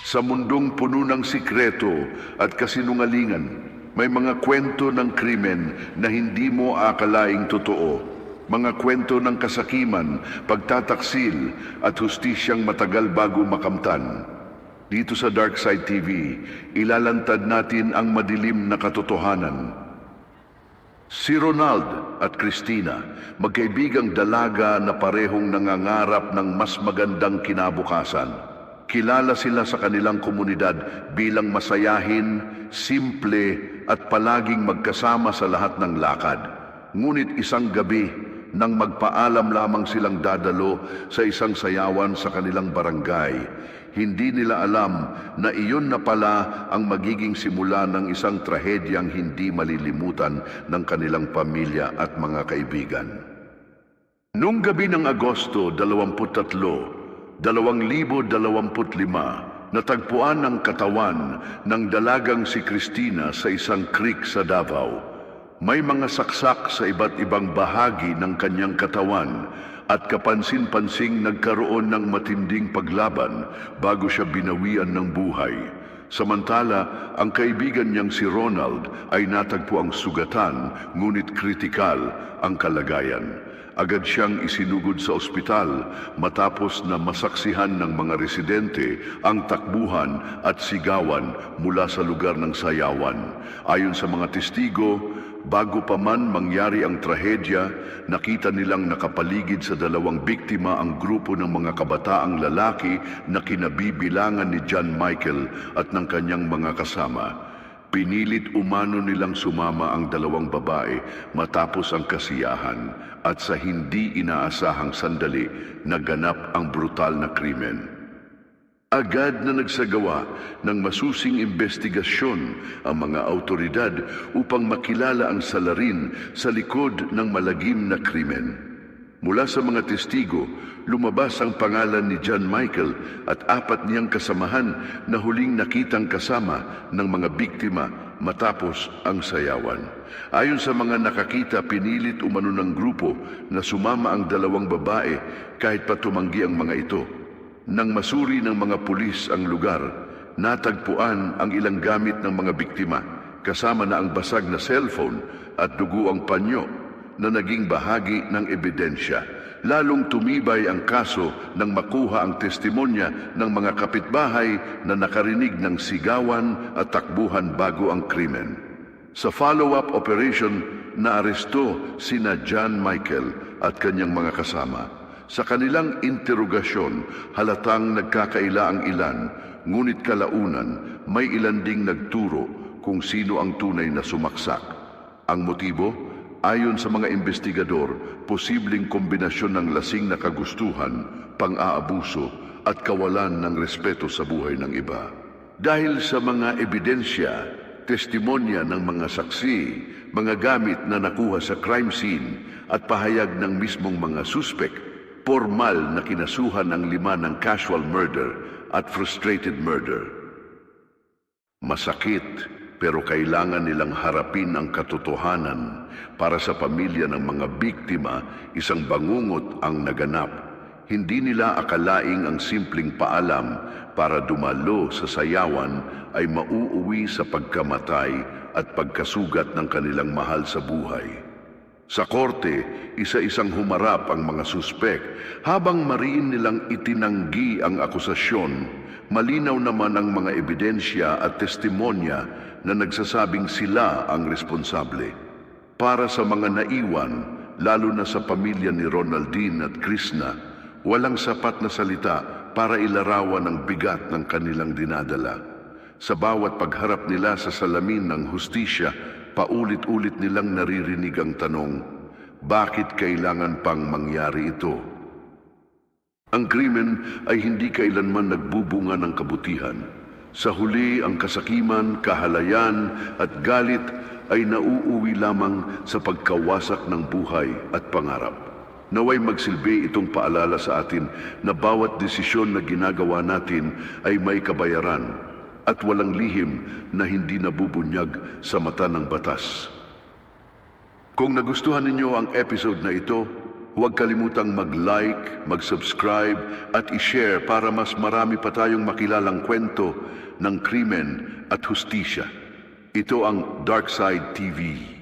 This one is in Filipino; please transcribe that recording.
Sa mundong puno ng sikreto at kasinungalingan, may mga kwento ng krimen na hindi mo akalaing totoo. Mga kwento ng kasakiman, pagtataksil at hustisyang matagal bago makamtan. Dito sa Dark Side TV, ilalantad natin ang madilim na katotohanan. Si Ronald at Christina, magkaibigang dalaga na parehong nangangarap ng mas magandang kinabukasan. Kilala sila sa kanilang komunidad bilang masayahin, simple at palaging magkasama sa lahat ng lakad. Ngunit isang gabi, nang magpaalam lamang silang dadalo sa isang sayawan sa kanilang barangay, hindi nila alam na iyon na pala ang magiging simula ng isang trahedyang hindi malilimutan ng kanilang pamilya at mga kaibigan. Noong gabi ng Agosto 23, 2025, natagpuan ang katawan ng dalagang si Christina sa isang creek sa Davao. May mga saksak sa iba't ibang bahagi ng kanyang katawan at kapansin-pansing nagkaroon ng matinding paglaban bago siya binawian ng buhay. Samantala, ang kaibigan niyang si Ronald ay natagpuang sugatan, ngunit kritikal ang kalagayan. Agad siyang isinugod sa ospital matapos na masaksihan ng mga residente ang takbuhan at sigawan mula sa lugar ng sayawan. Ayon sa mga testigo, bago pa man mangyari ang trahedya, nakita nilang nakapaligid sa dalawang biktima ang grupo ng mga kabataang lalaki na kinabibilangan ni John Michael at ng kanyang mga kasama. Pinilit umano nilang sumama ang dalawang babae matapos ang kasiyahan at sa hindi inaasahang sandali naganap ang brutal na krimen. Agad na nagsagawa ng masusing investigasyon ang mga awtoridad upang makilala ang salarin sa likod ng malagim na krimen. Mula sa mga testigo, lumabas ang pangalan ni John Michael at 4 niyang kasamahan na huling nakitang kasama ng mga biktima matapos ang sayawan. Ayon sa mga nakakita, pinilit umano ng grupo na sumama ang dalawang babae kahit pa tumanggi ang mga ito. Nang masuri ng mga pulis ang lugar, natagpuan ang ilang gamit ng mga biktima, kasama na ang basag na cellphone at dugo ang panyo na naging bahagi ng ebidensya. Lalong tumibay ang kaso nang makuha ang testimonya ng mga kapitbahay na nakarinig ng sigawan at takbuhan bago ang krimen. Sa follow-up operation, naaresto sina John Michael at kanyang mga kasama. Sa kanilang interogasyon, halatang nagkakaila ang ilan, ngunit kalaunan may ilan ding nagturo kung sino ang tunay na sumaksak. Ang motibo? Ayon sa mga investigador, posibleng kombinasyon ng lasing na kagustuhan, pang-aabuso at kawalan ng respeto sa buhay ng iba. Dahil sa mga ebidensya, testimonya ng mga saksi, mga gamit na nakuha sa crime scene at pahayag ng mismong mga suspek, formal na kinasuhan ang 5 ng casual murder at frustrated murder. Masakit, pero kailangan nilang harapin ang katotohanan. Para sa pamilya ng mga biktima, isang bangungot ang naganap. Hindi nila akalaing ang simpleng paalam para dumalo sa sayawan ay mauuwi sa pagkamatay at pagkasugat ng kanilang mahal sa buhay. Sa korte, isa-isang humarap ang mga suspek. Habang mariin nilang itinanggi ang akusasyon, malinaw naman ang mga ebidensya at testimonya na nagsasabing sila ang responsable. Para sa mga naiwan, lalo na sa pamilya ni Ronaldine at Krishna, walang sapat na salita para ilarawan ang bigat ng kanilang dinadala. Sa bawat pagharap nila sa salamin ng hustisya, paulit-ulit nilang naririnig ang tanong, bakit kailangan pang mangyari ito? Ang krimen ay hindi kailanman nagbubunga ng kabutihan. Sa huli, ang kasakiman, kahalayan at galit ay nauuwi lamang sa pagkawasak ng buhay at pangarap. Naway magsilbi itong paalala sa atin na bawat desisyon na ginagawa natin ay may kabayaran at walang lihim na hindi nabubunyag sa mata ng batas. Kung nagustuhan ninyo ang episode na ito, huwag kalimutang mag-like, mag-subscribe at i-share para mas marami pa tayong makilalang kwento ng krimen at hustisya. Ito ang Darkside TV.